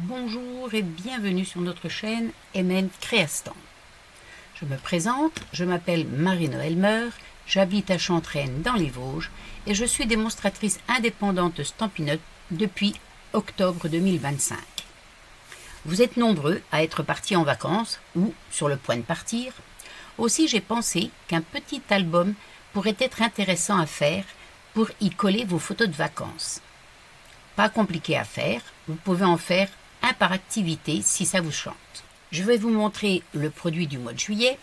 Bonjour et bienvenue sur notre chaîne MN Créastan. Je me présente, je m'appelle Marie-Noëlle Meur, j'habite à Chantraine dans les Vosges et je suis démonstratrice indépendante Stampin' Up depuis octobre 2025. Vous êtes nombreux à être partis en vacances ou sur le point de partir. Aussi j'ai pensé qu'un petit album pourrait être intéressant à faire pour y coller vos photos de vacances. Pas compliqué à faire, vous pouvez en faire un par activité si ça vous chante. Je vais vous montrer le produit du mois de juillet.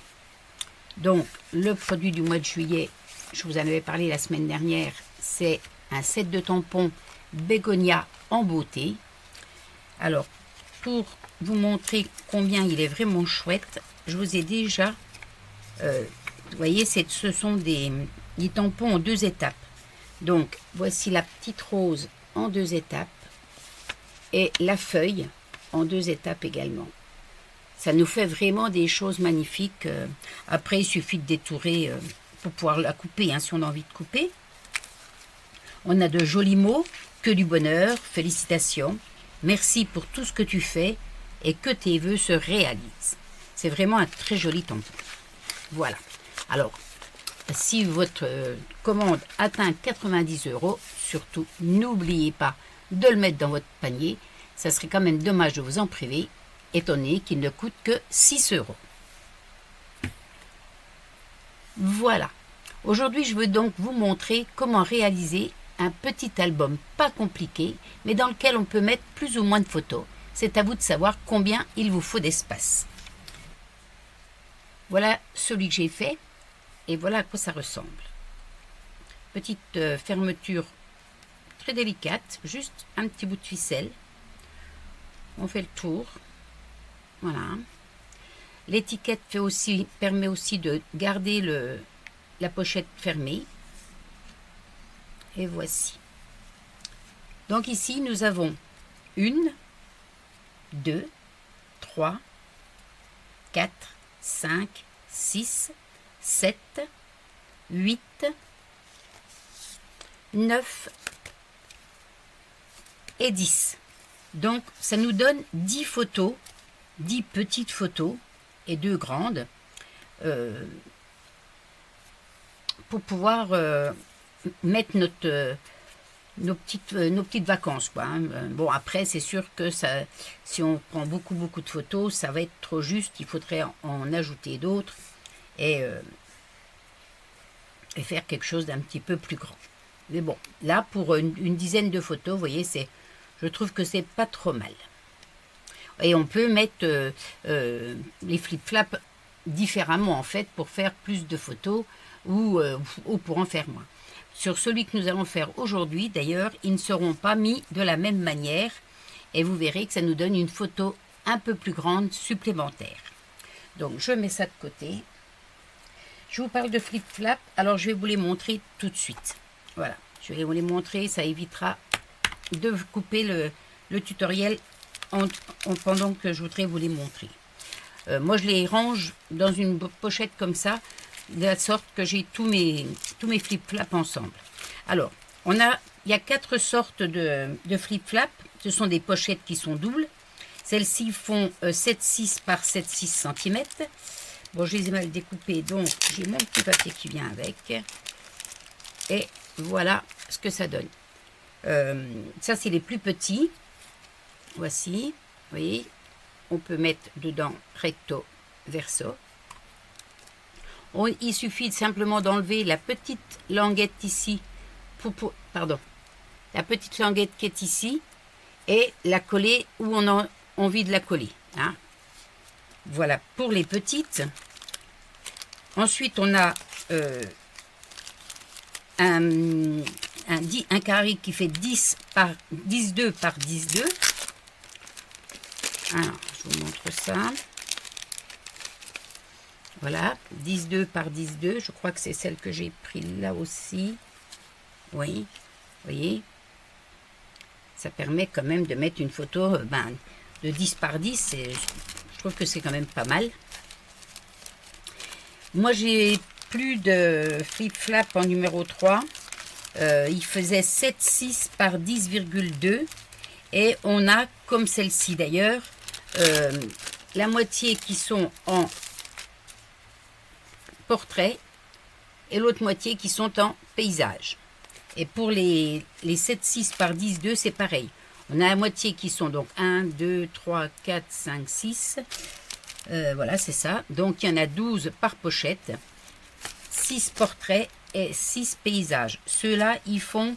Donc le produit du mois de juillet, je vous en avais parlé la semaine dernière, c'est un set de tampons Bégonia en beauté. Alors pour vous montrer combien il est vraiment chouette, je vous ai déjà, vous voyez, ce sont des tampons en 2 étapes. Donc voici la petite rose en 2 étapes et la feuille en 2 étapes également. Ça nous fait vraiment des choses magnifiques. Après, il suffit de détourer pour pouvoir la couper, hein, si on a envie de couper. On a de jolis mots, que du bonheur, félicitations, merci pour tout ce que tu fais et que tes vœux se réalisent. C'est vraiment un très joli tampon. Voilà. Alors, si votre commande atteint 90 €, surtout n'oubliez pas de le mettre dans votre panier. Ça serait quand même dommage de vous en priver, étant donné qu'il ne coûte que 6 €. Voilà. Aujourd'hui, je veux donc vous montrer comment réaliser un petit album pas compliqué, mais dans lequel on peut mettre plus ou moins de photos. C'est à vous de savoir combien il vous faut d'espace. Voilà celui que j'ai fait, et voilà à quoi ça ressemble. Petite fermeture très délicate, juste un petit bout de ficelle. On fait le tour. Voilà. L'étiquette permet aussi de garder la pochette fermée. Et voici. Donc ici, nous avons 1, 2, 3, 4, 5, 6, 7, 8, 9 et 10. Donc, ça nous donne 10 photos, 10 petites photos et 2 grandes pour pouvoir mettre nos petites vacances, quoi, hein. Bon, après, c'est sûr que ça, si on prend beaucoup de photos, ça va être trop juste. Il faudrait en ajouter d'autres et faire quelque chose d'un petit peu plus grand. Mais bon, là, pour une dizaine de photos, vous voyez, je trouve que c'est pas trop mal. Et on peut mettre les flip-flaps différemment, en fait, pour faire plus de photos ou pour en faire moins. Sur celui que nous allons faire aujourd'hui, d'ailleurs, ils ne seront pas mis de la même manière. Et vous verrez que ça nous donne une photo un peu plus grande supplémentaire. Donc, je mets ça de côté. Je vous parle de flip-flap. Alors, je vais vous les montrer tout de suite. Voilà, je vais vous les montrer. Ça évitera de couper le tutoriel pendant que je voudrais vous les montrer. Moi, je les range dans une pochette comme ça, de la sorte que j'ai tous mes flip-flaps ensemble. Alors, il y a 4 sortes de flip-flaps. Ce sont des pochettes qui sont doubles. Celles-ci font 7,6 par 7,6 cm. Bon, je les ai mal découpées, donc j'ai mon petit papier qui vient avec. Et voilà ce que ça donne. Ça, c'est les plus petits. Voici. Vous voyez, on peut mettre dedans recto verso. Il suffit simplement d'enlever la petite languette ici, la petite languette qui est ici, et la coller où on a envie de la coller, hein. Voilà pour les petites. Ensuite, on a un carré qui fait 10,2 par 10,2. Alors, je vous montre ça. Voilà, 10,2 par 10,2. Je crois que c'est celle que j'ai pris là aussi. Oui, vous voyez. Ça permet quand même de mettre une photo de 10 par 10, je trouve que c'est quand même pas mal. Moi, j'ai plus de flip-flap en numéro 3. Il faisait 7,6 par 10,2. Et on a, comme celle-ci d'ailleurs, la moitié qui sont en portrait et l'autre moitié qui sont en paysage. Et pour les 7,6 par 10,2, c'est pareil. On a la moitié qui sont donc 1, 2, 3, 4, 5, 6. Voilà, c'est ça. Donc, il y en a 12 par pochette, 6 portraits et 6 paysages. Ceux-là, ils font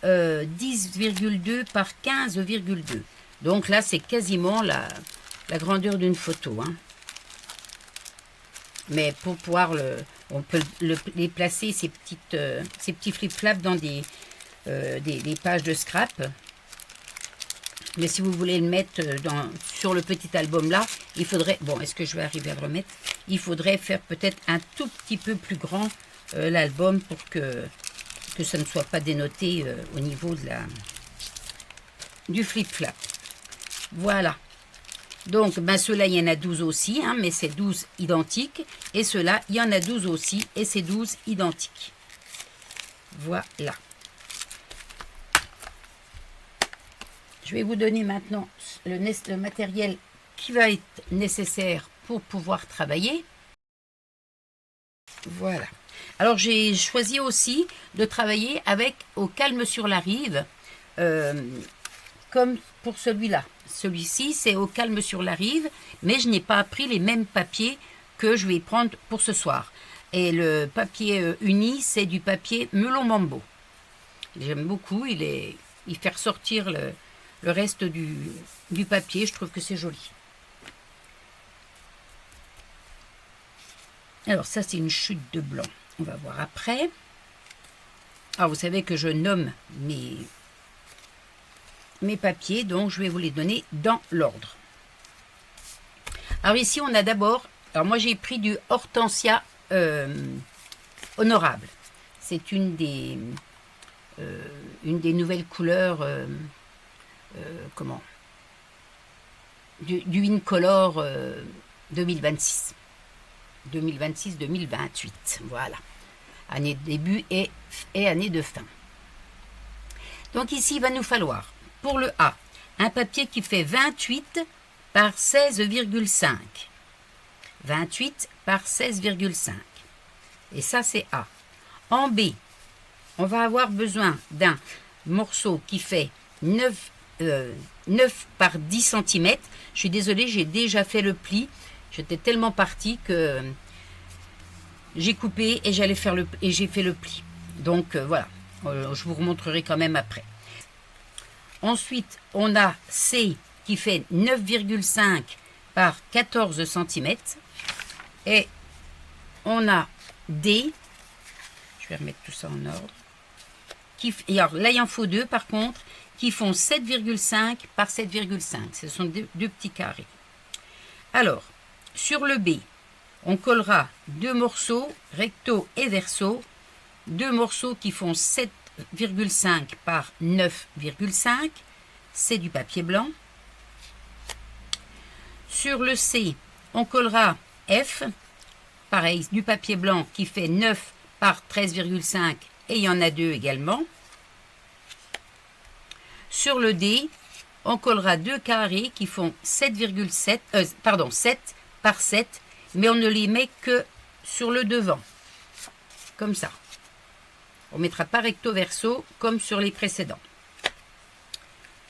10,2 par 15,2. Donc là, c'est quasiment la grandeur d'une photo. Hein. Mais pour pouvoir, on peut les placer, ces petits flip-flaps, dans des pages de scrap. Mais si vous voulez le mettre sur le petit album là, il faudrait... Bon, est-ce que je vais arriver à le remettre? Il faudrait faire peut-être un tout petit peu plus grand l'album pour que ça ne soit pas dénoté au niveau du flip-flap. Voilà. Donc, ben, ceux-là, il y en a 12 aussi, hein, mais c'est 12 identiques. Et ceux-là, il y en a 12 aussi, et c'est 12 identiques. Voilà. Je vais vous donner maintenant le matériel qui va être nécessaire pour pouvoir travailler. Voilà. Alors, j'ai choisi aussi de travailler avec au calme sur la rive, comme pour celui-là. Celui-ci, c'est au calme sur la rive, mais je n'ai pas pris les mêmes papiers que je vais prendre pour ce soir. Et le papier uni, c'est du papier Melon Mambo. J'aime beaucoup, il fait ressortir le reste du papier, je trouve que c'est joli. Alors ça, c'est une chute de blanc. On va voir après. Alors vous savez que je nomme mes papiers, donc je vais vous les donner dans l'ordre. Alors ici, on a d'abord... Alors moi, j'ai pris du Hortensia Honorable. C'est une des nouvelles couleurs... du Incolor 2026. 2026-2028, voilà. Année de début et année de fin. Donc ici, il va nous falloir, pour le A, un papier qui fait 28 par 16,5. 28 par 16,5. Et ça, c'est A. En B, on va avoir besoin d'un morceau qui fait 9 par 10 cm. Je suis désolée, j'ai déjà fait le pli. J'étais tellement partie que j'ai coupé et j'ai fait le pli. Donc voilà, je vous remontrerai quand même après. Ensuite, on a C qui fait 9,5 par 14 cm. Et on a D, je vais remettre tout ça en ordre. Alors là, il en faut deux par contre, qui font 7,5 par 7,5. Ce sont deux petits carrés. Alors, sur le B, on collera deux morceaux, recto et verso, deux morceaux qui font 7,5 par 9,5. C'est du papier blanc. Sur le C, on collera F, pareil, du papier blanc qui fait 9 par 13,5 et il y en a deux également. Sur le D, on collera deux carrés qui font 7 par 7, mais on ne les met que sur le devant, comme ça. On ne mettra pas recto verso comme sur les précédents.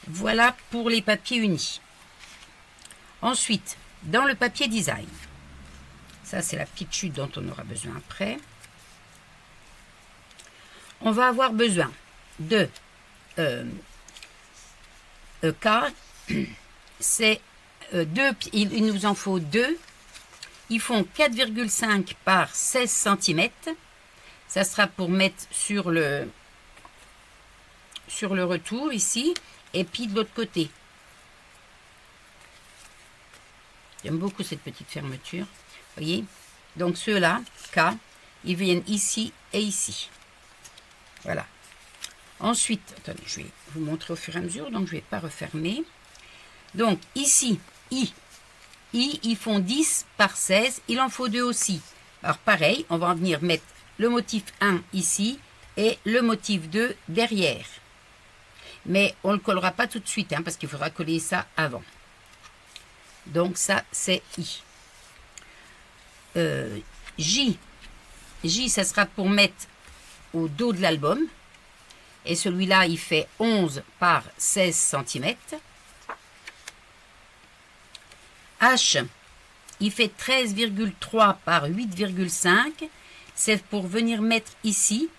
Voilà pour les papiers unis. Ensuite, dans le papier design, ça c'est la petite chute dont on aura besoin après. On va avoir besoin de K, c'est deux, il nous en faut deux. Ils font 4,5 par 16 cm. Ça sera pour mettre sur le retour ici. Et puis de l'autre côté. J'aime beaucoup cette petite fermeture. Vous voyez? Donc ceux-là, K, ils viennent ici et ici. Voilà. Ensuite, attendez, je vais vous montrer au fur et à mesure, donc je ne vais pas refermer. Donc ici, ils font 10 par 16, il en faut 2 aussi. Alors pareil, on va venir mettre le motif 1 ici et le motif 2 derrière. Mais on ne le collera pas tout de suite, hein, parce qu'il faudra coller ça avant. Donc ça, c'est I. J, ça sera pour mettre au dos de l'album. Et celui-là, il fait 11 par 16 cm. H, il fait 13,3 par 8,5. C'est pour venir mettre ici.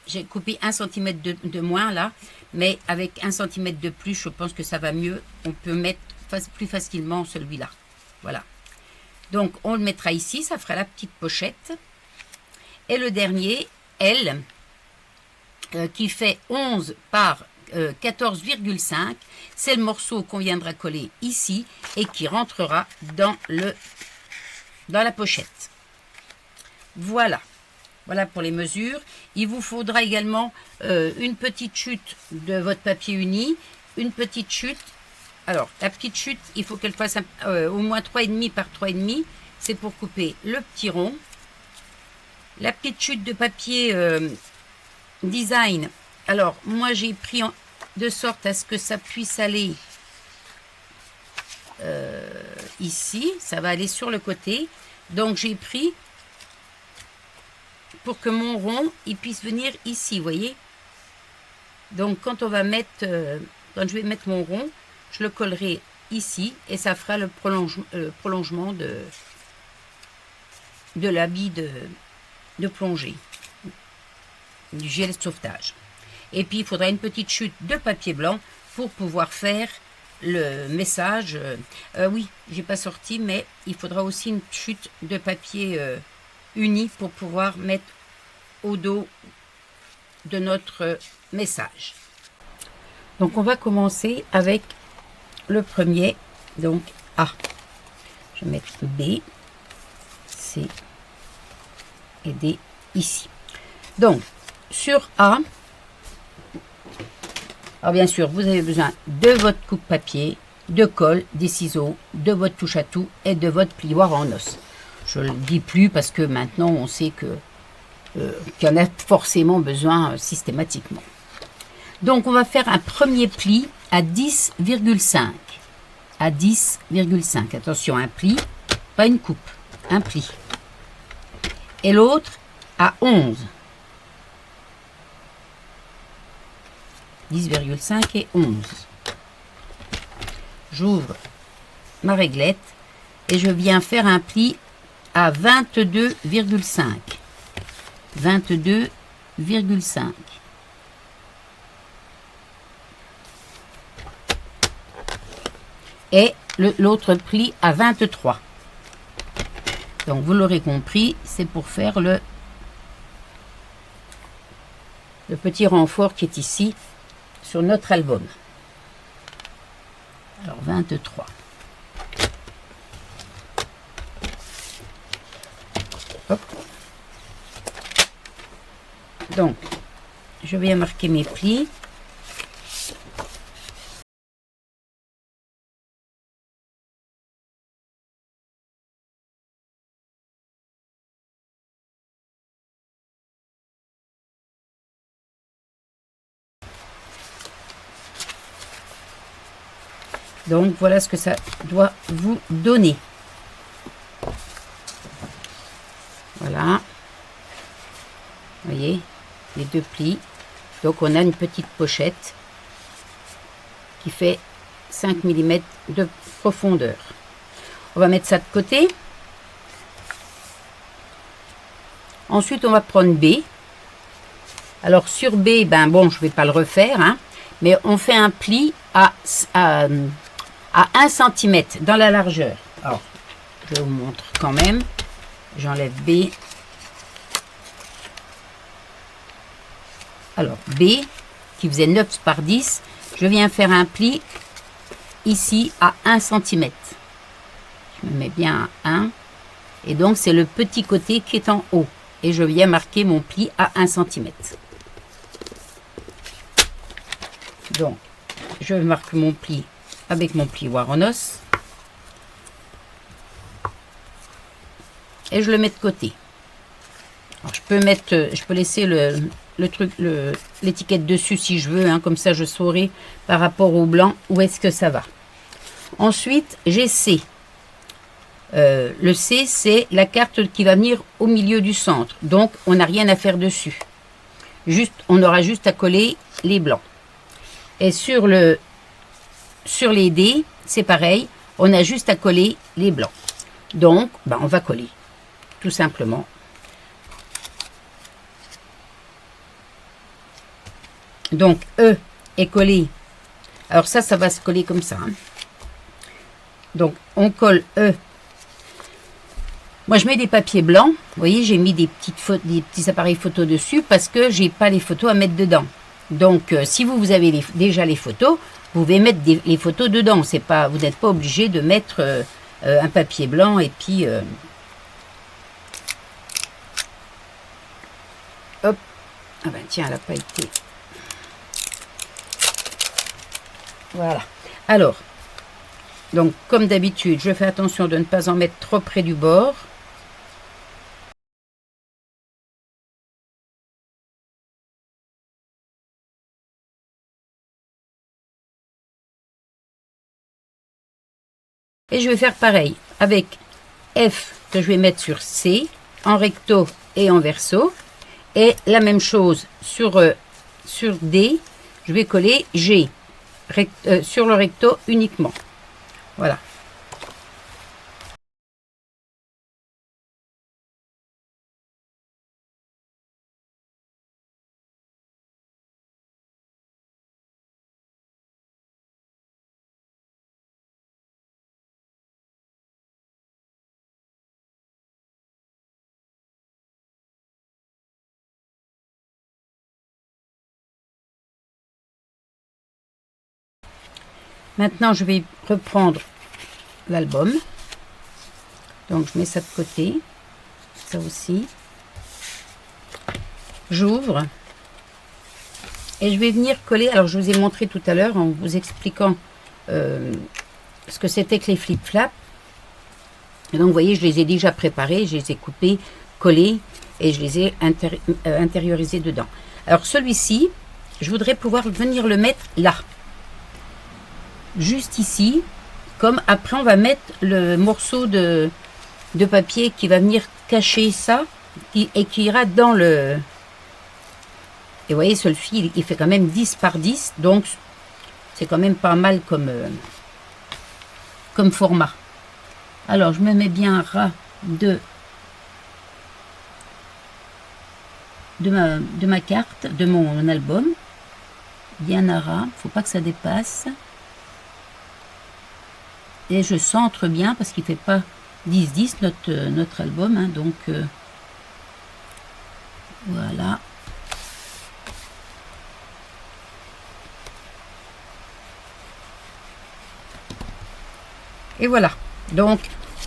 J'ai coupé 1 cm de moins là, mais avec 1 cm de plus, je pense que ça va mieux. On peut mettre plus facilement celui-là. Voilà. Donc, on le mettra ici, ça fera la petite pochette. Et le dernier, L, qui fait 11 par 14,5, c'est le morceau qu'on viendra coller ici et qui rentrera dans la pochette. Voilà. Voilà pour les mesures. Il vous faudra également une petite chute de votre papier uni, une petite chute. Alors, la petite chute, il faut qu'elle fasse au moins 3,5 par 3,5. C'est pour couper le petit rond. La petite chute de papier design. Alors, moi, j'ai pris de sorte à ce que ça puisse aller ici. Ça va aller sur le côté. Donc, j'ai pris pour que mon rond, il puisse venir ici, vous voyez. Donc, quand on va mettre, quand je vais mettre mon rond, je le collerai ici et ça fera le prolongement de l'habit de plongée, du gel de sauvetage. Et puis, il faudra une petite chute de papier blanc pour pouvoir faire le message. Oui, j'ai pas sorti, mais il faudra aussi une chute de papier uni pour pouvoir mettre au dos de notre message. Donc, on va commencer avec le premier, donc A. Je vais mettre B, C et D ici. Donc, sur A, alors bien sûr, vous avez besoin de votre coupe-papier, de colle, des ciseaux, de votre touche à tout et de votre plioir en os. Je ne le dis plus parce que maintenant, on sait que qu'il y en a forcément besoin systématiquement. Donc, on va faire un premier pli à 10,5. À 10,5. Attention, un pli, pas une coupe, un pli. Et l'autre à 11. 10,5 et 11. J'ouvre ma réglette et je viens faire un pli à 22,5. 22,5. Et l'autre pli à 23. Donc vous l'aurez compris, c'est pour faire le petit renfort qui est ici sur notre album. Alors 23. Hop. Donc je viens marquer mes plis. Donc voilà ce que ça doit vous donner. Voilà. Vous voyez, les deux plis. Donc on a une petite pochette qui fait 5 mm de profondeur. On va mettre ça de côté. Ensuite on va prendre B. Alors sur B, ben bon, je ne vais pas le refaire, hein, mais on fait un pli à 1 cm dans la largeur. Alors, je vous montre quand même. J'enlève B. Alors, B, qui faisait 9 par 10, je viens faire un pli ici à 1 cm. Je me mets bien à 1. Et donc, c'est le petit côté qui est en haut. Et je viens marquer mon pli à 1 cm. Donc, je marque mon pli avec mon plioir en os. Et je le mets de côté. Alors, je peux laisser l'étiquette dessus si je veux, hein, comme ça je saurai par rapport au blanc où est-ce que ça va. Ensuite, j'ai C. Le C, c'est la carte qui va venir au milieu du centre. Donc, on n'a rien à faire dessus. On aura juste à coller les blancs. Et sur les D, c'est pareil. On a juste à coller les blancs. Donc, on va coller. Tout simplement. Donc, E est collé. Alors ça va se coller comme ça. Hein. Donc, on colle E. Moi, je mets des papiers blancs. Vous voyez, j'ai mis des petits appareils photo dessus parce que j'ai pas les photos à mettre dedans. Donc, si vous avez déjà les photos, vous pouvez mettre les photos dedans. Vous n'êtes pas obligé de mettre un papier blanc et puis... hop. Ah ben tiens, elle n'a pas été... Voilà. Alors, donc comme d'habitude, je fais attention de ne pas en mettre trop près du bord. Et je vais faire pareil avec F que je vais mettre sur C, en recto et en verso. Et la même chose sur D, je vais coller G. Sur le recto uniquement. Voilà. Maintenant, je vais reprendre l'album. Donc, je mets ça de côté. Ça aussi. J'ouvre. Et je vais venir coller. Alors, je vous ai montré tout à l'heure en vous expliquant ce que c'était que les flip-flaps. Donc, vous voyez, je les ai déjà préparés. Je les ai coupés, collés et je les ai intériorisés dedans. Alors, celui-ci, je voudrais pouvoir venir le mettre là. Juste ici, comme après on va mettre le morceau de papier qui va venir cacher ça et qui ira dans le... Et vous voyez, celui-ci, il fait quand même 10 par 10, donc c'est quand même pas mal comme format. Alors, je me mets bien un ras de ma carte, de mon album. Bien à ras, faut pas que ça dépasse. Et je centre bien parce qu'il ne fait pas 10-10 notre album. Hein, donc, voilà. Et voilà. Donc,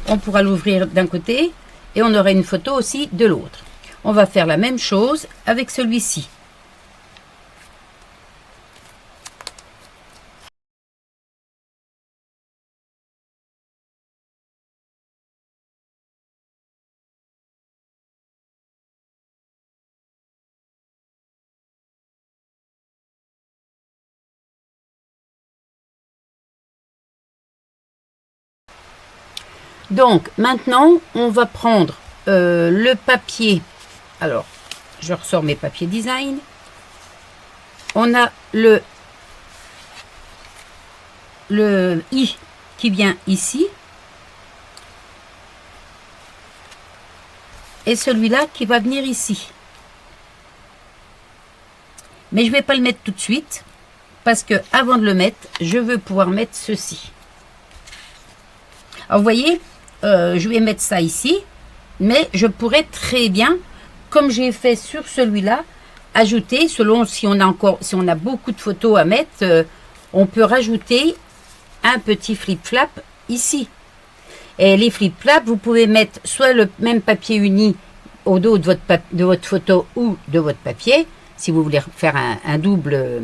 on pourra l'ouvrir d'un côté et on aura une photo aussi de l'autre. On va faire la même chose avec celui-ci. Donc, maintenant, on va prendre le papier. Alors, je ressors mes papiers design. On a le I qui vient ici. Et celui-là qui va venir ici. Mais je ne vais pas le mettre tout de suite. Parce que avant de le mettre, je veux pouvoir mettre ceci. Alors, vous voyez, je vais mettre ça ici. Mais je pourrais très bien, comme j'ai fait sur celui-là, ajouter, selon si on a beaucoup de photos à mettre, on peut rajouter un petit flip-flap ici. Et les flip-flaps, vous pouvez mettre soit le même papier uni au dos de votre photo ou de votre papier, si vous voulez faire un double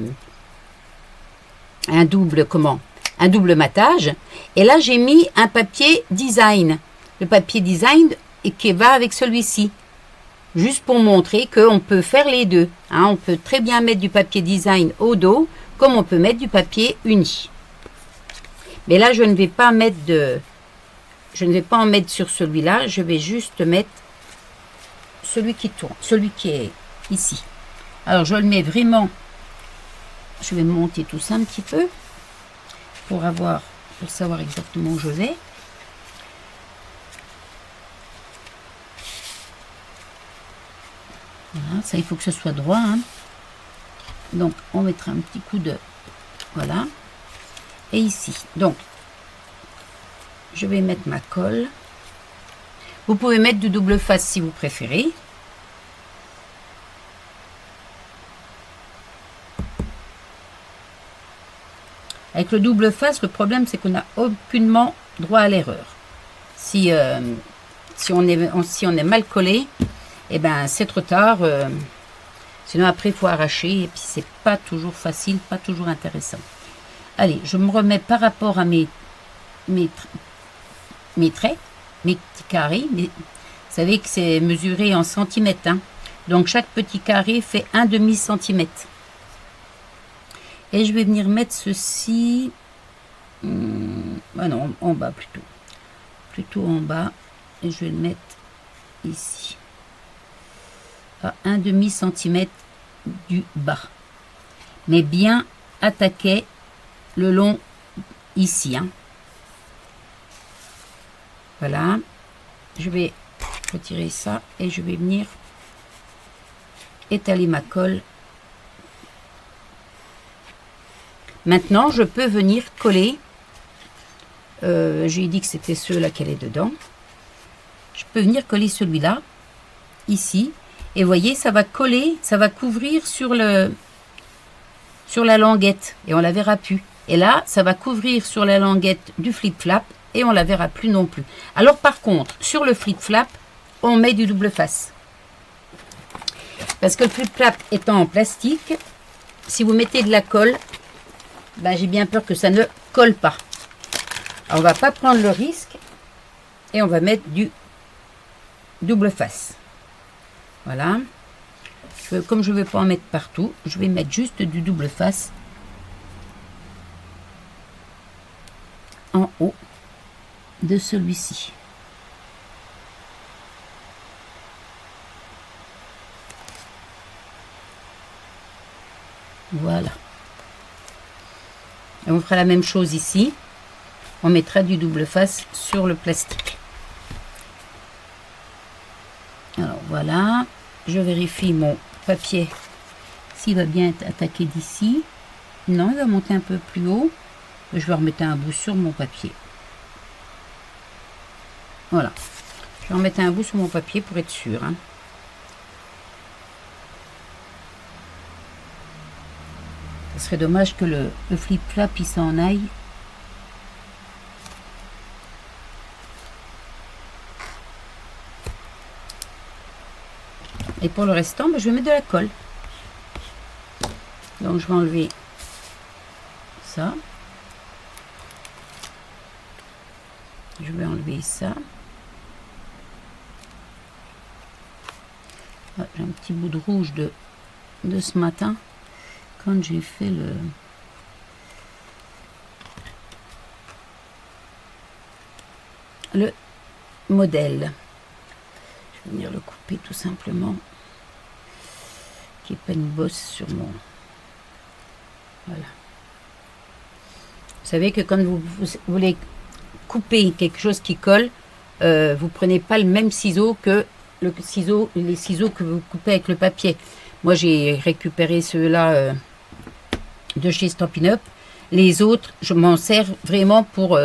un double matage. Et là, j'ai mis un papier design. Le papier design qui va avec celui-ci. Juste pour montrer qu'on peut faire les deux. Hein, on peut très bien mettre du papier design au dos, comme on peut mettre du papier uni. Mais là, je ne vais pas mettre je ne vais pas en mettre sur celui-là. Je vais juste mettre celui qui tourne, celui qui est ici. Alors, je le mets vraiment. Je vais monter tout ça un petit peu pour savoir exactement où je vais. Voilà, ça, il faut que ce soit droit. Hein. Donc, on mettra un petit coup de... Voilà. Et ici. Donc, je vais mettre ma colle. Vous pouvez mettre du double face si vous préférez. Avec le double face, le problème, c'est qu'on n'a aucunement droit à l'erreur. Si on est mal collé, eh ben, c'est trop tard. Sinon, après, il faut arracher. Et puis, c'est pas toujours facile, pas toujours intéressant. Allez, je me remets par rapport à mes traits, mes petits carrés. Vous savez que c'est mesuré en centimètres. Hein. Donc, chaque petit carré fait 1/2 centimètre. Et je vais venir mettre ceci. Ah non, en bas plutôt. Plutôt en bas. Et je vais le mettre ici. À 1/2 centimètre du bas. Mais bien attaquer le long ici. Hein. Voilà. Je vais retirer ça et je vais venir étaler ma colle. Maintenant, je peux venir coller. J'ai dit que c'était ceux-là qu'elle est dedans. Je peux venir coller celui-là, ici. Et voyez, ça va coller, ça va couvrir sur la languette. Et on la verra plus. Et là, ça va couvrir sur la languette du flip-flap. Et on la verra plus non plus. Alors, par contre, sur le flip-flap, on met du double face. Parce que le flip-flap étant en plastique, si vous mettez de la colle, ben, j'ai bien peur que ça ne colle pas. Alors, on va pas prendre le risque et on va mettre du double face. Voilà. Comme je ne vais pas en mettre partout, je vais mettre juste du double face en haut de celui-ci. Voilà. Et on fera la même chose ici. On mettra du double face sur le plastique. Alors voilà. Je vérifie mon papier s'il va bien être attaqué d'ici. Non, il va monter un peu plus haut. Je vais remettre un bout sur mon papier. Voilà. Je vais remettre un bout sur mon papier pour être sûr. Hein. Ce serait dommage que le flip-flap il s'en aille. Et pour le restant, ben, je vais mettre de la colle. Donc je vais enlever ça. Je vais enlever ça. Ah, j'ai un petit bout de rouge de ce matin. Quand j'ai fait le modèle. Je vais venir le couper tout simplement. Qu'il n'y ait pas une bosse sur mon... Voilà. Vous savez que quand vous voulez couper quelque chose qui colle, vous prenez pas le même ciseau que les ciseaux que vous coupez avec le papier. Moi, j'ai récupéré ceux-là de chez Stampin' Up. Les autres, je m'en sers vraiment pour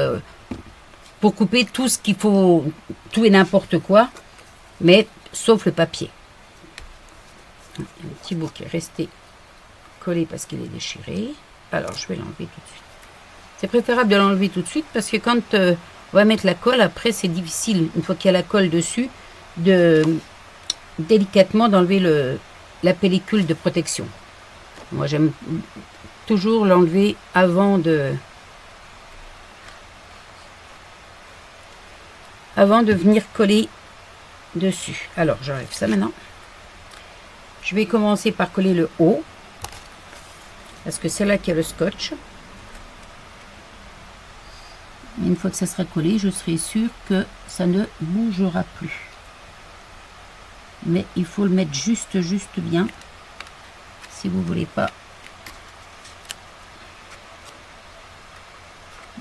couper tout ce qu'il faut, tout et n'importe quoi, mais sauf le papier. Un petit bout qui est resté collé parce qu'il est déchiré. Alors, je vais l'enlever tout de suite. C'est préférable de l'enlever tout de suite parce que quand on va mettre la colle, après, c'est difficile, une fois qu'il y a la colle dessus, de délicatement d'enlever la pellicule de protection. Moi, j'aime toujours l'enlever avant de venir coller dessus. Alors j'enlève ça maintenant. Je vais commencer par coller le haut parce que c'est là qu'il y a le scotch. Et une fois que ça sera collé, je serai sûre que ça ne bougera plus. Mais il faut le mettre juste bien si vous voulez pas.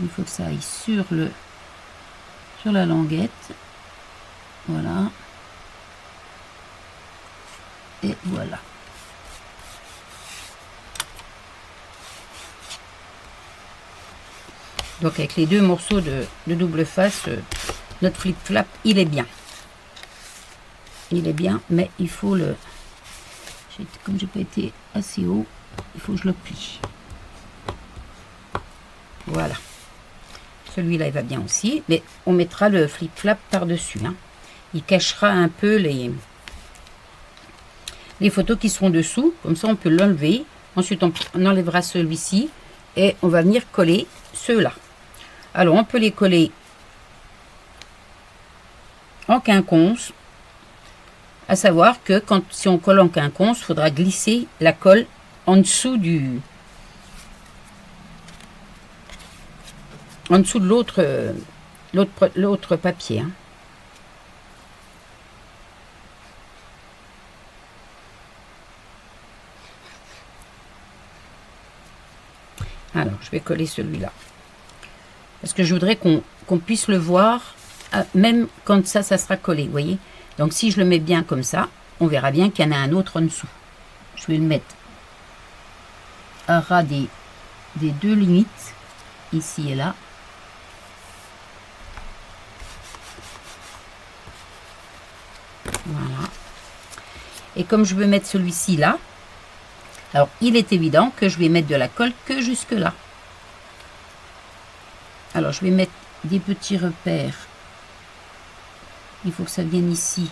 Il faut que ça aille sur la languette. Voilà. Et voilà. Donc avec les deux morceaux de double face, notre flip-flap, il est bien. Il est bien, mais il faut le... Comme j'ai pas été assez haut, il faut que je le plie. Voilà. Celui-là, il va bien aussi, mais on mettra le flip-flap par-dessus. Hein. Il cachera un peu les photos qui seront dessous. Comme ça, on peut l'enlever. Ensuite, on enlèvera celui-ci et on va venir coller ceux-là. Alors, on peut les coller en quinconce. À savoir que si on colle en quinconce, il faudra glisser la colle en dessous de l'autre papier. Hein. Alors, je vais coller celui-là. Parce que je voudrais qu'on puisse le voir, même quand ça sera collé, vous voyez. Donc, si je le mets bien comme ça, on verra bien qu'il y en a un autre en dessous. Je vais le mettre à ras des deux limites, ici et là. Voilà. Et comme je veux mettre celui-ci là, alors il est évident que je vais mettre de la colle que jusque là. Alors je vais mettre des petits repères. Il faut que ça vienne ici.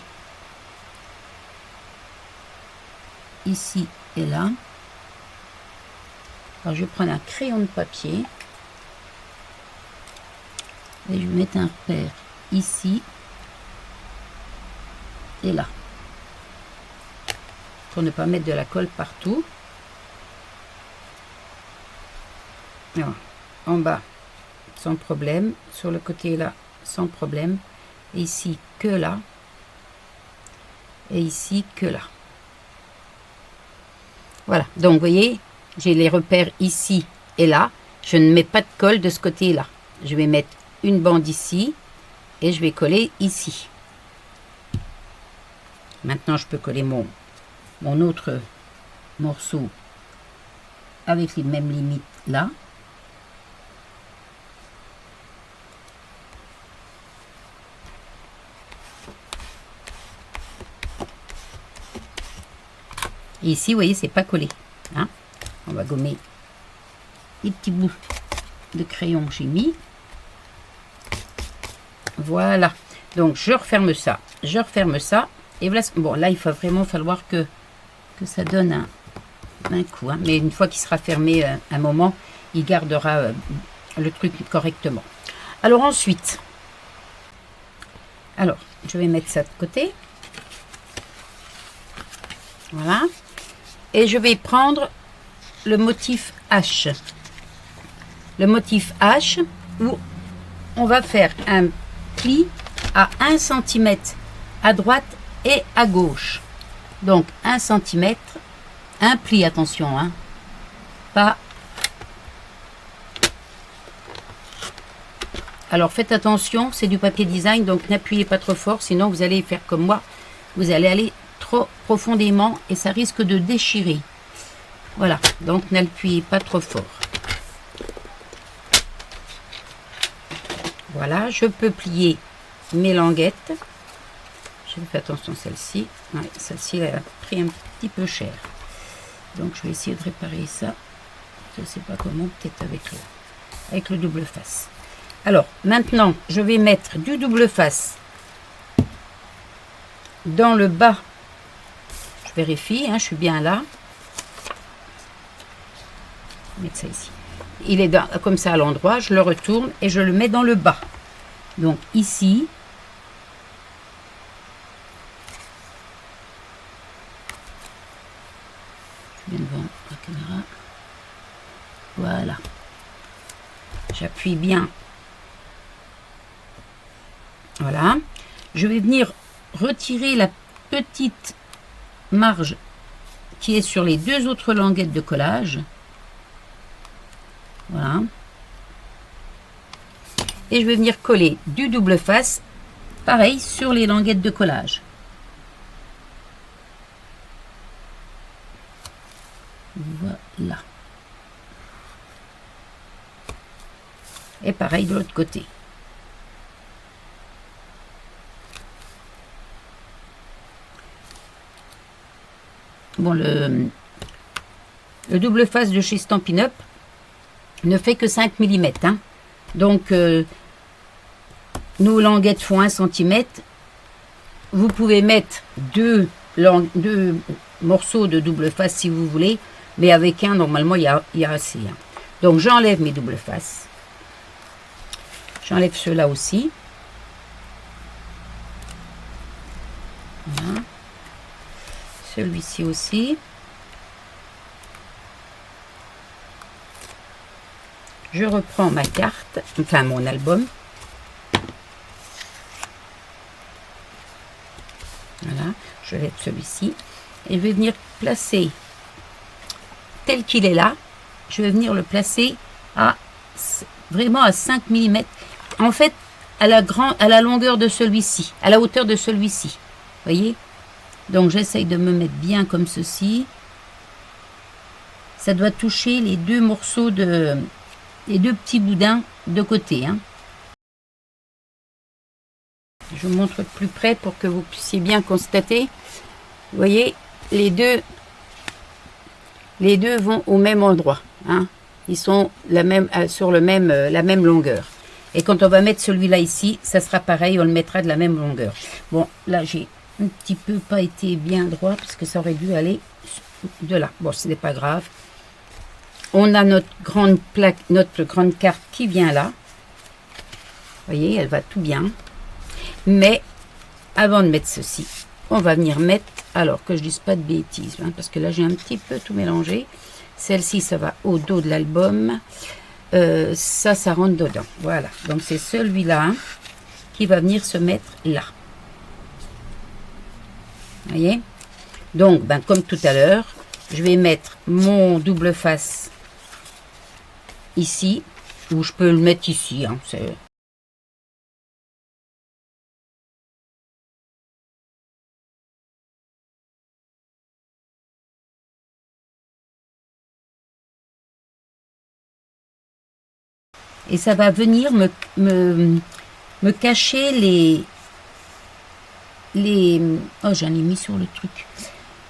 Ici et là. Alors je vais prendre un crayon de papier. Et je vais mettre un repère ici et là. Pour ne pas mettre de la colle partout. Alors, en bas, sans problème. Sur le côté là, sans problème. Et ici, que là. Et ici, que là. Voilà. Donc, vous voyez, j'ai les repères ici et là. Je ne mets pas de colle de ce côté-là. Je vais mettre une bande ici. Et je vais coller ici. Maintenant, je peux coller mon autre morceau avec les mêmes limites là. Et ici, vous voyez, c'est pas collé. Hein? On va gommer les petits bouts de crayon que j'ai mis. Voilà. Donc, je referme ça. Je referme ça. Et voilà. Bon, là, il va vraiment falloir que ça donne un coup. Hein. Mais une fois qu'il sera fermé un moment, il gardera le truc correctement. Alors, ensuite, je vais mettre ça de côté. Voilà. Et je vais prendre le motif H. Le motif H où on va faire un pli à 1 cm à droite et à gauche. Donc 1 cm, un pli, attention, hein, pas. Alors faites attention, c'est du papier design, donc n'appuyez pas trop fort, sinon vous allez faire comme moi, vous allez aller trop profondément et ça risque de déchirer. Voilà, donc n'appuyez pas trop fort. Voilà, je peux plier mes languettes. Je fais attention celle-ci. Ouais, celle-ci elle a pris un petit peu cher. Donc je vais essayer de réparer ça. Je ne sais pas comment, peut-être avec le double face. Alors maintenant, je vais mettre du double face dans le bas. Je vérifie, hein, je suis bien là. mettre ça ici. Il est comme ça à l'endroit, je le retourne et je le mets dans le bas. Donc ici, je viens devant la caméra. Voilà. J'appuie bien. Voilà. Je vais venir retirer la petite marge qui est sur les deux autres languettes de collage. Voilà. Et je vais venir coller du double face, pareil, sur les languettes de collage. Voilà. Et pareil de l'autre côté. Bon, le double face de chez Stampin' Up ne fait que 5 mm. Hein. Donc, nos languettes font 1 cm. Vous pouvez mettre deux morceaux de double face si vous voulez, mais avec un, normalement, il y a assez. Hein. Donc, j'enlève mes double faces. J'enlève ceux-là aussi. Voilà. Celui-ci aussi. Je reprends ma carte, enfin mon album. Voilà, je lève celui-ci. Et je vais venir placer, tel qu'il est là, je vais venir le placer à vraiment à 5 mm. En fait, à la longueur de celui-ci, à la hauteur de celui-ci. Voyez? Donc j'essaye de me mettre bien comme ceci. Ça doit toucher les deux morceaux les deux petits boudins de côté. Hein. Je vous montre de plus près pour que vous puissiez bien constater. Vous voyez, les deux vont au même endroit. Hein. Ils sont sur la même longueur. Et quand on va mettre celui-là ici, ça sera pareil, on le mettra de la même longueur. Bon, là j'ai un petit peu pas été bien droit parce que ça aurait dû aller de là. Bon, ce n'est pas grave. On a notre grande plaque, notre grande carte qui vient là. Vous voyez, elle va tout bien. Mais avant de mettre ceci, on va venir mettre, alors que je ne dise pas de bêtises, hein, parce que là j'ai un petit peu tout mélangé. Celle-ci, ça va au dos de l'album. Ça rentre dedans. Voilà. Donc c'est celui-là hein, qui va venir se mettre là. Vous voyez? Donc, ben, comme tout à l'heure, je vais mettre mon double face ici, ou je peux le mettre ici. Hein, et ça va venir me cacher oh, j'en ai mis sur le truc.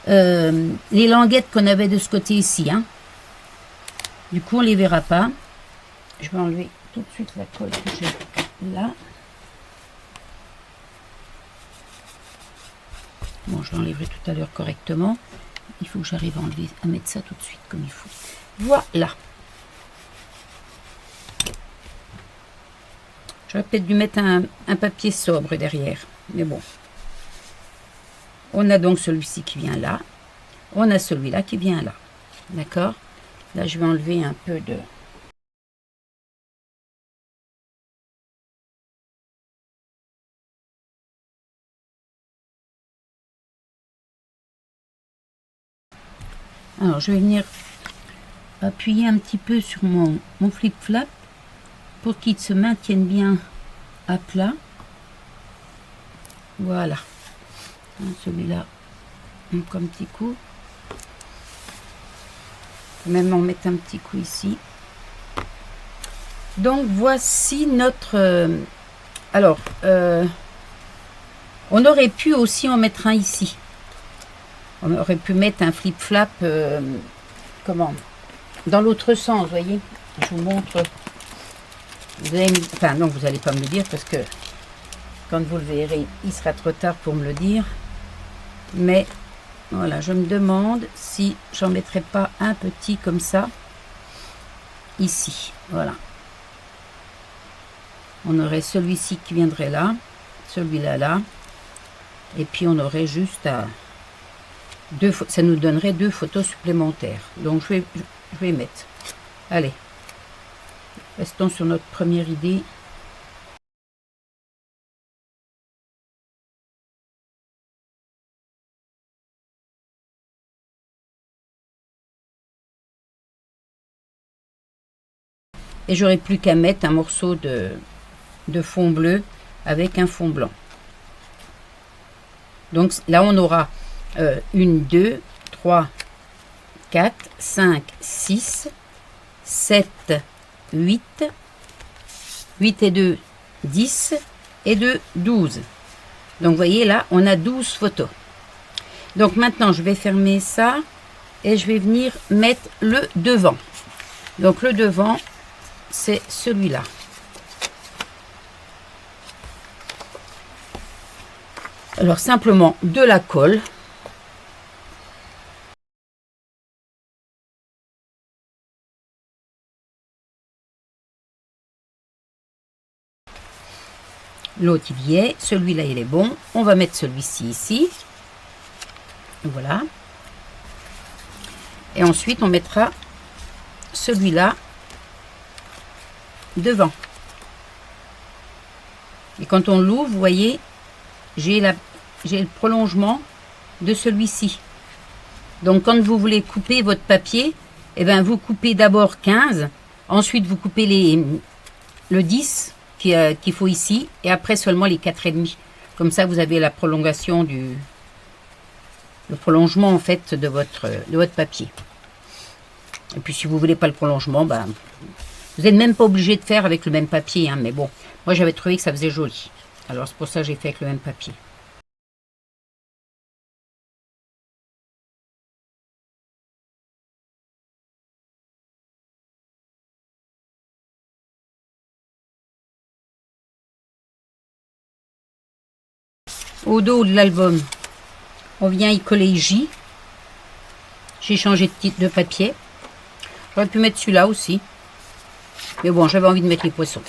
Les languettes qu'on avait de ce côté ici. Hein. Du coup, on les verra pas. Je vais enlever tout de suite la colle que j'ai là. Bon, je l'enlèverai tout à l'heure correctement. Il faut que j'arrive à mettre ça tout de suite comme il faut. Voilà. J'aurais peut-être dû mettre un papier sobre derrière. Mais bon. On a donc celui-ci qui vient là. On a celui-là qui vient là. D'accord? Là, je vais enlever un peu de... Alors, je vais venir appuyer un petit peu sur mon flip-flap pour qu'il se maintienne bien à plat. Voilà. Celui-là, un petit coup. Même en mettre un petit coup ici. Donc, voici notre... alors, on aurait pu aussi en mettre un ici. On aurait pu mettre un flip-flap, comment? Dans l'autre sens, vous voyez. Je vous montre. Vous allez, enfin, non, vous n'allez pas me le dire parce que quand vous le verrez, il sera trop tard pour me le dire. Mais voilà, je me demande si j'en mettrai pas un petit comme ça. ici. Voilà. On aurait celui-ci qui viendrait là, celui-là là, et puis on aurait juste à ça nous donnerait 2 photos supplémentaires. Donc je vais mettre. Allez, restons sur notre première idée. Et j'aurai plus qu'à mettre un morceau de fond bleu avec un fond blanc. Donc là on aura 1, 2, 3, 4, 5, 6, 7, 8, 8 et 2, 10 et 2, 12. Donc vous voyez là, on a 12 photos. Donc maintenant, je vais fermer ça et je vais venir mettre le devant. Donc le devant, c'est celui-là. Alors simplement de la colle. L'autre il y est, celui-là il est bon. On va mettre celui-ci ici. Voilà. Et ensuite on mettra celui-là devant. Et quand on l'ouvre, vous voyez, j'ai le prolongement de celui-ci. Donc quand vous voulez couper votre papier, eh ben, vous coupez d'abord 15, ensuite vous coupez le 10 qu'il faut ici, et après seulement les 4,5. Comme ça, vous avez la prolongation le prolongement en fait de votre papier. Et puis si vous voulez pas le prolongement, ben, vous n'êtes même pas obligé de faire avec le même papier, hein, mais bon, moi j'avais trouvé que ça faisait joli. Alors c'est pour ça que j'ai fait avec le même papier. Au dos de l'album, on vient y coller J. J'ai changé de titre de papier. J'aurais pu mettre celui-là aussi. Mais bon, j'avais envie de mettre les poissons.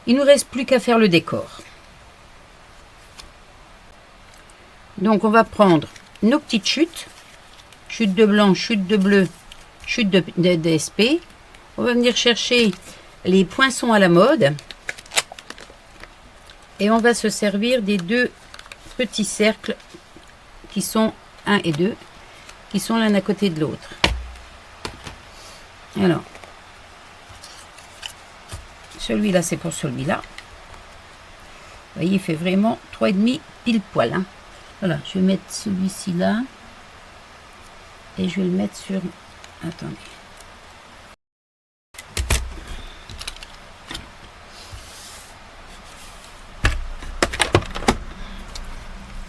Il ne nous reste plus qu'à faire le décor. Donc on va prendre nos petites chutes. Chute de blanc, chute de bleu, chute d'SP. On va venir chercher les poinçons à la mode. Et on va se servir des 2 petits cercles qui sont 1 et 2, qui sont l'un à côté de l'autre. Alors, celui-là, c'est pour celui-là. Vous voyez, il fait vraiment 3,5 pile poil. Hein. Voilà, je vais mettre celui-ci là. Et je vais le mettre sur... Attendez.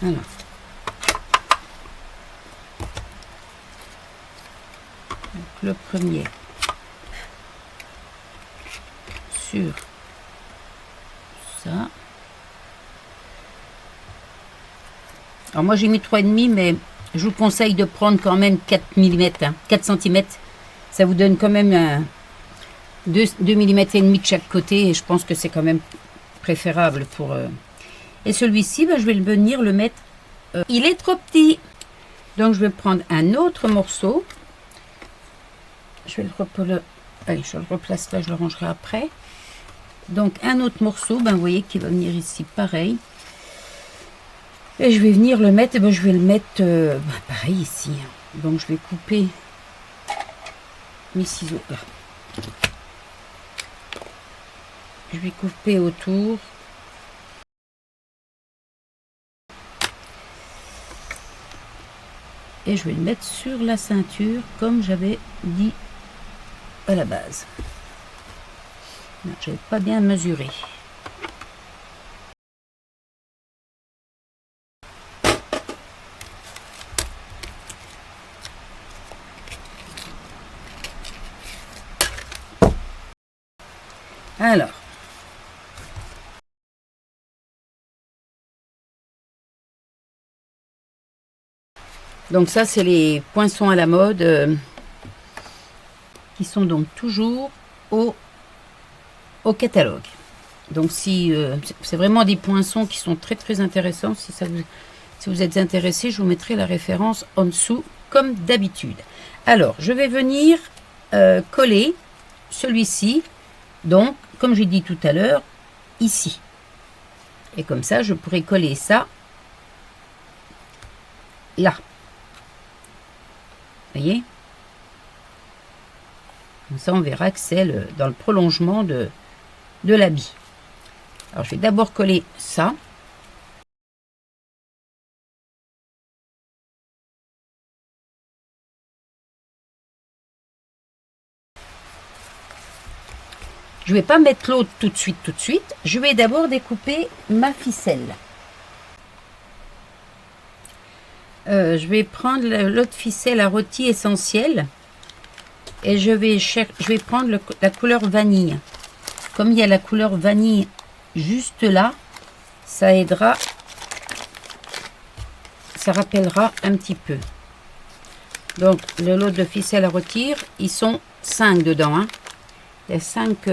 Voilà. Donc, le premier sur ça. Alors moi j'ai mis 3,5, mais je vous conseille de prendre quand même 4 mm, hein, 4 cm. Ça vous donne quand même 2 mm et demi de chaque côté, et je pense que c'est quand même préférable pour... Et celui-ci, ben, je vais venir le mettre... il est trop petit. Donc je vais prendre un autre morceau. Je vais allez, je le replace là, je le rangerai après. Donc un autre morceau, ben, vous voyez qu'il va venir ici pareil. Et je vais venir le mettre, et ben, je vais le mettre pareil ici. Donc je vais couper mes ciseaux là. Je vais couper autour. Et je vais le mettre sur la ceinture comme j'avais dit à la base. Je n'avais pas bien mesuré. Alors, Donc ça, c'est les poinçons à la mode qui sont donc toujours au catalogue. Donc si c'est vraiment des poinçons qui sont très très intéressants. Si vous êtes intéressé, je vous mettrai la référence en dessous comme d'habitude. Alors, je vais venir coller celui-ci, donc comme j'ai dit tout à l'heure, ici. Et comme ça, je pourrais coller ça là. Vous voyez? Comme ça, on verra que c'est dans le prolongement de l'habit. Alors, je vais d'abord coller ça. Je ne vais pas mettre l'autre tout de suite. Je vais d'abord découper ma ficelle. Je vais prendre l'autre ficelle à rôti essentielle et je vais prendre la couleur vanille. Comme il y a la couleur vanille juste là, ça aidera, ça rappellera un petit peu. Donc le lot de ficelle à rôtir, ils sont 5 dedans. Hein. Il y a 5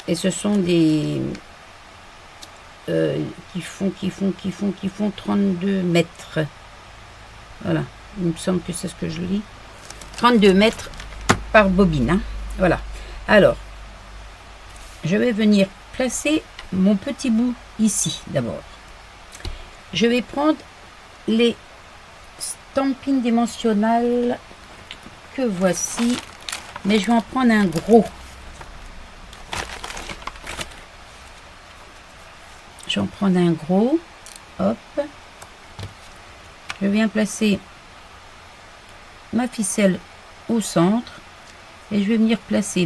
et ce sont des qui font 32 mètres. Voilà, il me semble que c'est ce que je lis. 32 mètres par bobine. Hein. Voilà. Alors, je vais venir placer mon petit bout ici d'abord. Je vais prendre les stampines dimensionnelles que voici, mais je vais en prendre un gros. Je vais en prendre un gros. Hop. Je viens placer ma ficelle au centre et je vais venir placer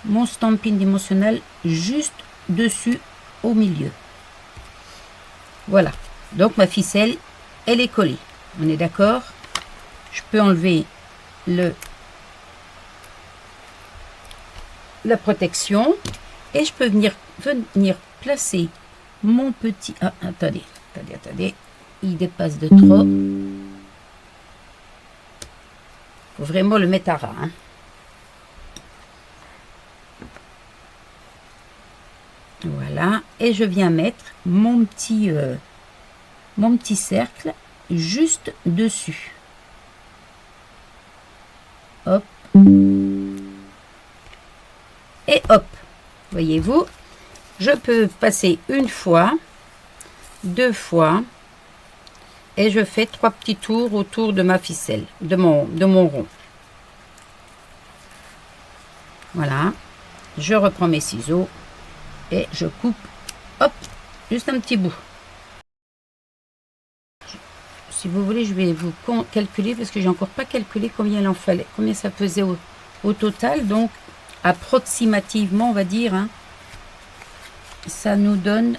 mon stampine dimensionnel juste dessus au milieu. Voilà. Donc ma ficelle, elle est collée. On est d'accord? Je peux enlever la protection et je peux venir placer mon petit... Ah, attendez. Il dépasse de trop. Faut vraiment le mettre à ras. Hein. Voilà. Et je viens mettre mon petit cercle juste dessus. Hop. Et hop. Voyez-vous, je peux passer une fois, 2 fois, et je fais 3 petits tours autour de ma ficelle, de mon rond. Voilà. Je reprends mes ciseaux et je coupe, hop, juste un petit bout. Si vous voulez, je vais vous calculer parce que j'ai encore pas calculé combien il en fallait, combien ça faisait au total. Donc, approximativement, on va dire, hein, ça nous donne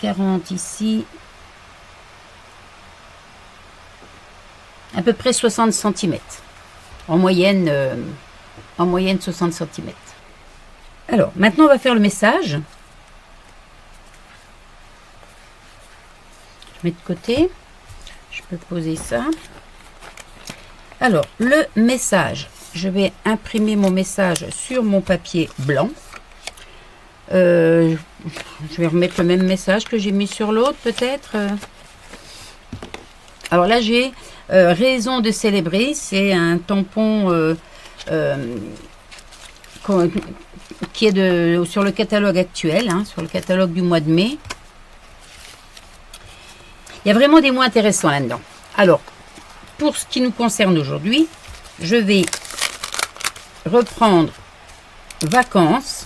40 ici, à peu près 60 cm. En moyenne 60 cm. Alors, maintenant, on va faire le message. Je mets de côté. Je peux poser ça. Alors, le message. Je vais imprimer mon message sur mon papier blanc. Je vais remettre le même message que j'ai mis sur l'autre, peut-être. Alors là, j'ai raison de célébrer. C'est un tampon qui est sur le catalogue actuel, hein, sur le catalogue du mois de mai. Il y a vraiment des mots intéressants là-dedans. Alors, pour ce qui nous concerne aujourd'hui, je vais reprendre vacances.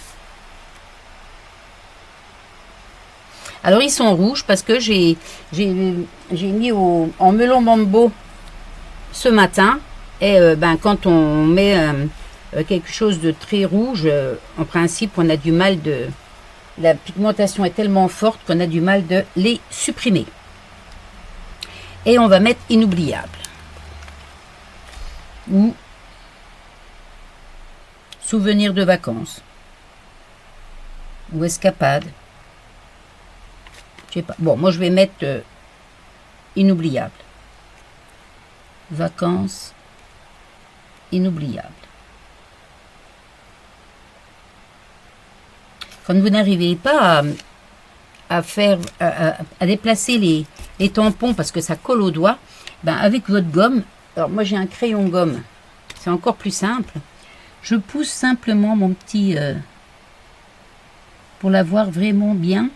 Alors, ils sont rouges parce que j'ai mis en melon mambo ce matin. Et quand on met quelque chose de très rouge, en principe, on a du mal la pigmentation est tellement forte qu'on a du mal de les supprimer. Et on va mettre inoubliable. Ou souvenir de vacances. ou escapade. Je sais pas. Bon, moi je vais mettre inoubliable. Vacances inoubliables. Quand vous n'arrivez pas à faire, à déplacer les tampons parce que ça colle au doigt, ben avec votre gomme, alors moi j'ai un crayon gomme, c'est encore plus simple. Je pousse simplement mon petit pour l'avoir vraiment bien.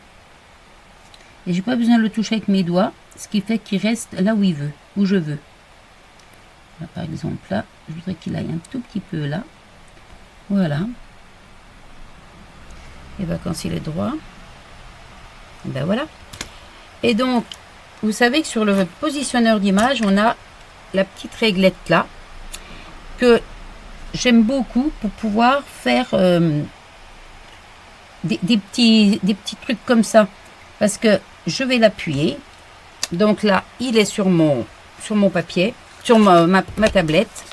Et j'ai pas besoin de le toucher avec mes doigts, ce qui fait qu'il reste là où il veut, où je veux. Là, par exemple, là, je voudrais qu'il aille un tout petit peu là. Voilà. Et bien, quand il est droit, ben voilà. Et donc, vous savez que sur le positionneur d'image, on a la petite réglette là, que j'aime beaucoup pour pouvoir faire des petits trucs comme ça. Parce que je vais l'appuyer. Donc là, il est sur mon papier, sur ma tablette.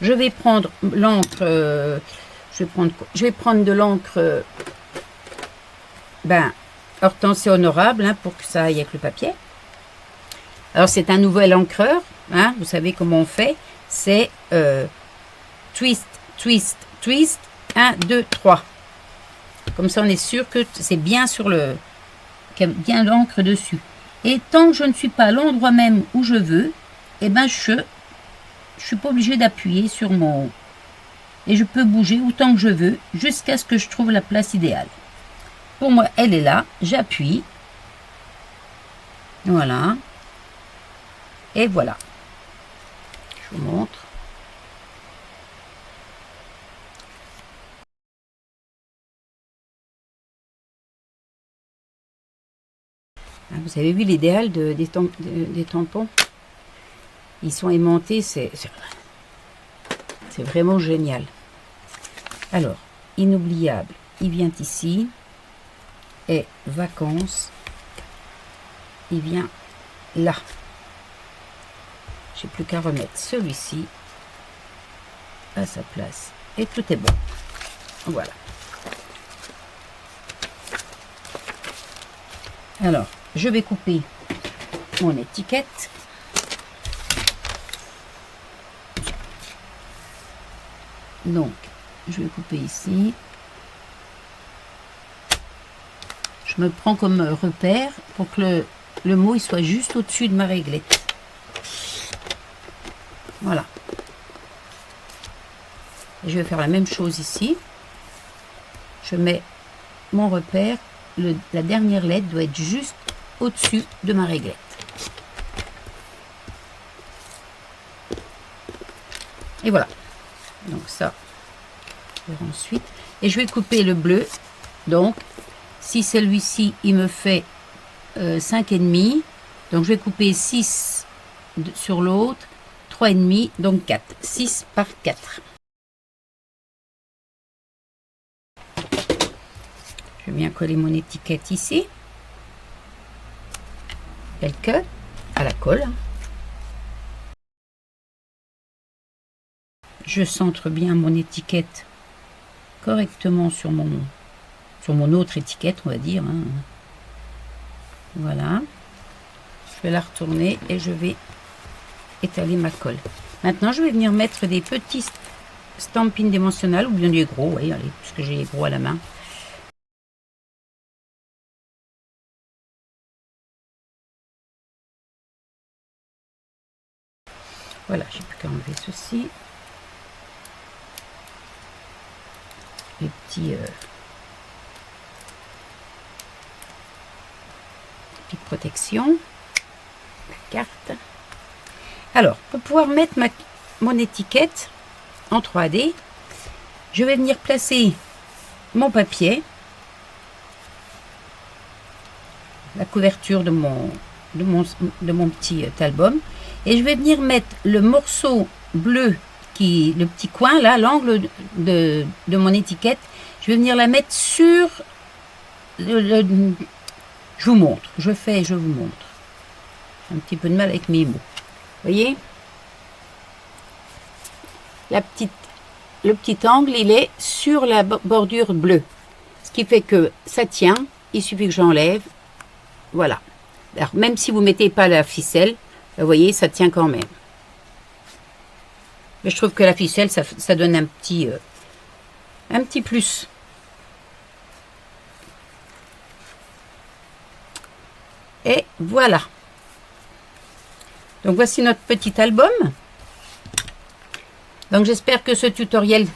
Je vais prendre l'encre. Je vais prendre de l'encre Hortensia Honorable hein, pour que ça aille avec le papier. Alors c'est un nouvel encreur. Hein, vous savez comment on fait. C'est twist, twist, twist. 1, 2, 3. Comme ça, on est sûr que c'est bien sur le... qu'il y a bien l'encre dessus. Et tant que je ne suis pas à l'endroit même où je veux, eh ben je suis pas obligée d'appuyer sur mon... Et je peux bouger autant que je veux jusqu'à ce que je trouve la place idéale. Pour moi, elle est là. J'appuie. Voilà. Et voilà. Je vous montre. Vous avez vu l'idéal des tampons? Ils sont aimantés, c'est vraiment génial. Alors, inoubliable, il vient ici. Et vacances, il vient là. J'ai plus qu'à remettre celui-ci à sa place. Et tout est bon. Voilà. Alors, je vais couper mon étiquette. Donc, je vais couper ici. Je me prends comme repère pour que le mot il soit juste au-dessus de ma réglette. Voilà. Et je vais faire la même chose ici. Je mets mon repère. La dernière lettre doit être juste au-dessus de ma réglette. Et voilà. Donc ça, je vais ensuite. Et je vais couper le bleu. Donc, si celui-ci, il me fait 5,5, donc je vais couper 6 sur l'autre, 3,5, donc 4. 6 par 4. Je vais bien coller mon étiquette ici. Telle que, à la colle. Je centre bien mon étiquette correctement sur mon autre étiquette, on va dire. Hein. Voilà. Je vais la retourner et je vais étaler ma colle. Maintenant, je vais venir mettre des petits stampines dimensionnels ou bien des gros, oui, allez, puisque j'ai les gros à la main. Voilà, j'ai plus qu'à enlever ceci. Les petits petites protections, la carte. Alors, pour pouvoir mettre mon étiquette en 3D, je vais venir placer mon papier, la couverture de mon petit album, et je vais venir mettre le morceau bleu, le petit coin là, l'angle de mon étiquette, je vais venir la mettre sur je vous montre, je vous montre. J'ai un petit peu de mal avec mes mots. Vous voyez, le petit angle, il est sur la bordure bleue. qui fait que ça tient. Il suffit que j'enlève. Voilà. Alors, même si vous ne mettez pas la ficelle, vous voyez, ça tient quand même. Mais je trouve que la ficelle, ça donne un petit plus. Et voilà. Donc, voici notre petit album. Donc, j'espère que ce tutoriel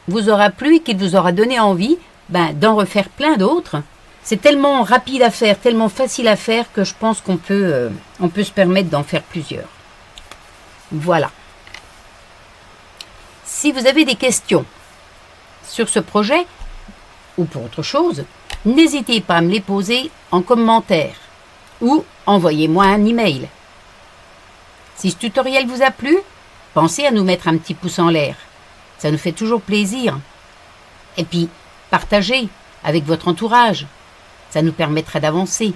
vous aura plu et qu'il vous aura donné envie d'en refaire plein d'autres. C'est tellement rapide à faire, tellement facile à faire que je pense qu'on peut se permettre d'en faire plusieurs. Voilà. Si vous avez des questions sur ce projet ou pour autre chose, n'hésitez pas à me les poser en commentaire ou envoyez-moi un email. Si ce tutoriel vous a plu, pensez à nous mettre un petit pouce en l'air. Ça nous fait toujours plaisir. Et puis, partagez avec votre entourage. Ça nous permettra d'avancer.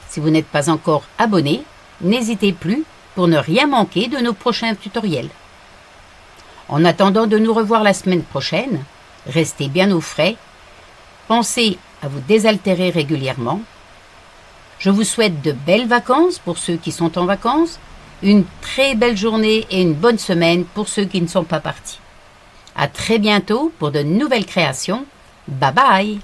Si vous n'êtes pas encore abonné, n'hésitez plus pour ne rien manquer de nos prochains tutoriels. En attendant de nous revoir la semaine prochaine, restez bien au frais. Pensez à vous désaltérer régulièrement. Je vous souhaite de belles vacances pour ceux qui sont en vacances, une très belle journée et une bonne semaine pour ceux qui ne sont pas partis. À très bientôt pour de nouvelles créations. Bye bye!